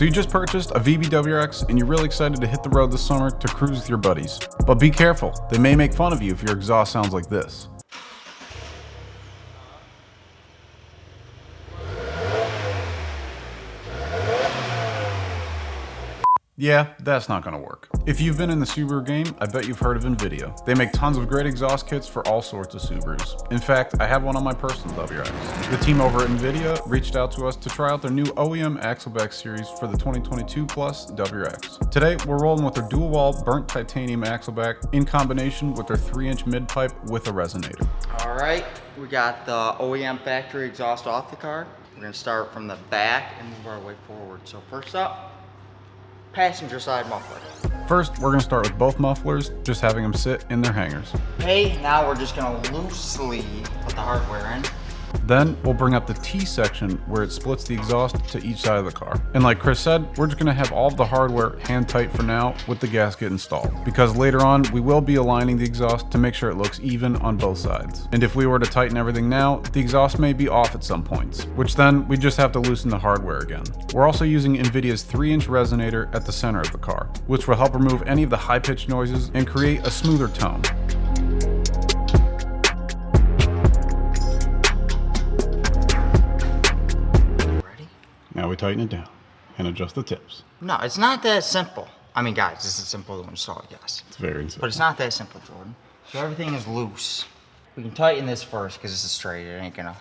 So you just purchased a VW WRX and you're really excited to hit the road this summer to cruise with your buddies. But be careful, they may make fun of you if your exhaust sounds like this. Yeah, that's not gonna work. If you've been in the Subaru game, I bet you've heard of Invidia. They make tons of great exhaust kits for all sorts of Subarus. In fact, I have one on my personal WRX. The team over at Invidia reached out to us to try out their new OEM Axleback series for the 2022 Plus WRX. Today, we're rolling with their dual wall burnt titanium Axleback in combination with their 3-inch mid pipe with a resonator. All right, we got the OEM factory exhaust off the car. We're gonna start from the back and move our way forward. So first up, passenger side muffler. First, we're gonna start with both mufflers, just having them sit in their hangers. Okay, now we're just gonna loosely put the hardware in. Then we'll bring up the T section where it splits the exhaust to each side of the car. And like Chris said, we're just gonna have all of the hardware hand tight for now with the gasket installed, because later on we will be aligning the exhaust to make sure it looks even on both sides. And if we were to tighten everything now, the exhaust may be off at some points, which then we just have to loosen the hardware again. We're also using Invidia's 3-inch resonator at the center of the car, which will help remove any of the high-pitched noises and create a smoother tone. Now we tighten it down and adjust the tips. No, it's not that simple. I mean, guys, this is simple to install, yes. It's very simple. But it's not that simple, Jordan. So everything is loose. We can tighten this first because this is straight. It ain't gonna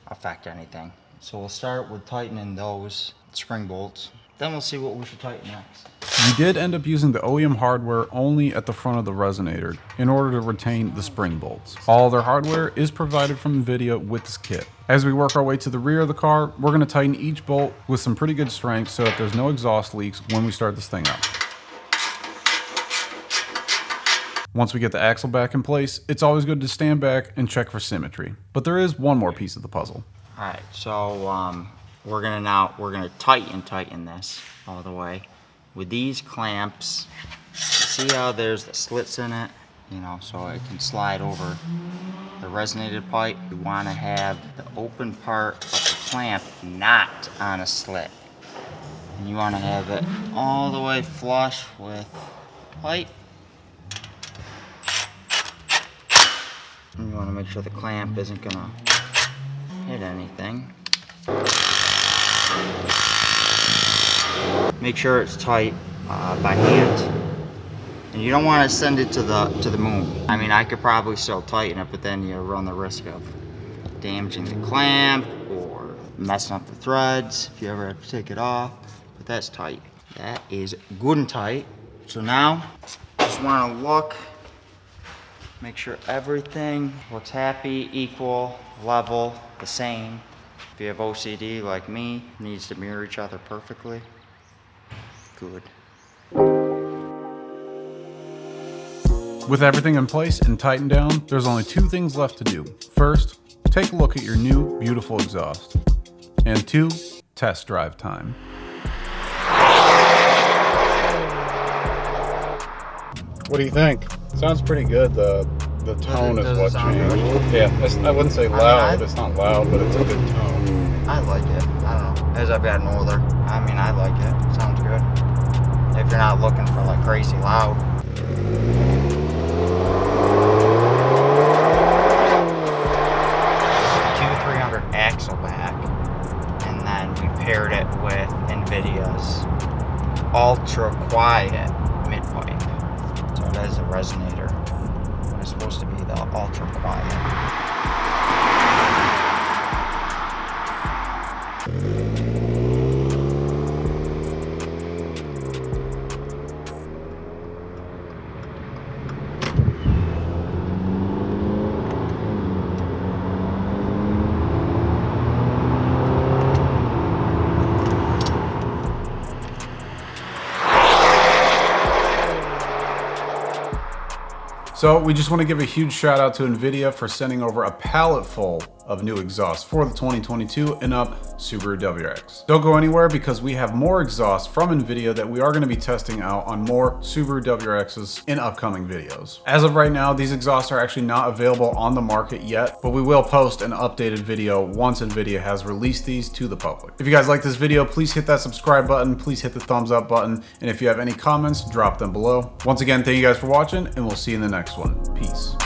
affect anything. So we'll start with tightening those spring bolts. Then we'll see what we should tighten next. We did end up using the OEM hardware only at the front of the resonator in order to retain the spring bolts. All other hardware is provided from Invidia with this kit. As we work our way to the rear of the car, we're going to tighten each bolt with some pretty good strength so that there's no exhaust leaks when we start this thing up. Once we get the axle back in place, it's always good to stand back and check for symmetry. But there is one more piece of the puzzle. All right, so we're gonna tighten this all the way with these clamps. See how there's the slits in it, you know, so it can slide over the resonated pipe. You want to have the open part of the clamp not on a slit, and you want to have it all the way flush with pipe. And you want to make sure the clamp isn't gonna hit anything. Make sure it's tight by hand, and you don't want to send it to the moon. I mean, I could probably still tighten it, but then you run the risk of damaging the clamp or messing up the threads if you ever have to take it off. But that's tight. That is good and tight. So now, just want to look, make sure everything looks happy, equal, level, the same. If you have OCD like me, it needs to mirror each other perfectly. Good. With everything in place and tightened down, there's only two things left to do. First, take a look at your new, beautiful exhaust. And 2, test drive time. What do you think? Sounds pretty good. The tone is what changed. Yeah, I wouldn't say loud. It's not loud, but it's a good tone. I like it. I don't know. As I've gotten older, I mean, I like it. It sounds good. If you're not looking for like crazy loud. Q300 Axle back, and then we paired it with Invidia's ultra quiet mid pipe. So it has the resonator. It's supposed to be the ultra quiet. So we just want to give a huge shout out to Invidia for sending over a pallet full of new exhaust for the 2022 and up Subaru WRX. Don't go anywhere because we have more exhaust from Invidia that we are going to be testing out on more Subaru WRXs in upcoming videos. As of right now, these exhausts are actually not available on the market yet, but we will post an updated video once Invidia has released these to the public. If you guys like this video, please hit that subscribe button, please hit the thumbs up button, and if you have any comments, drop them below. Once again, thank you guys for watching, and we'll see you in the next one. Peace.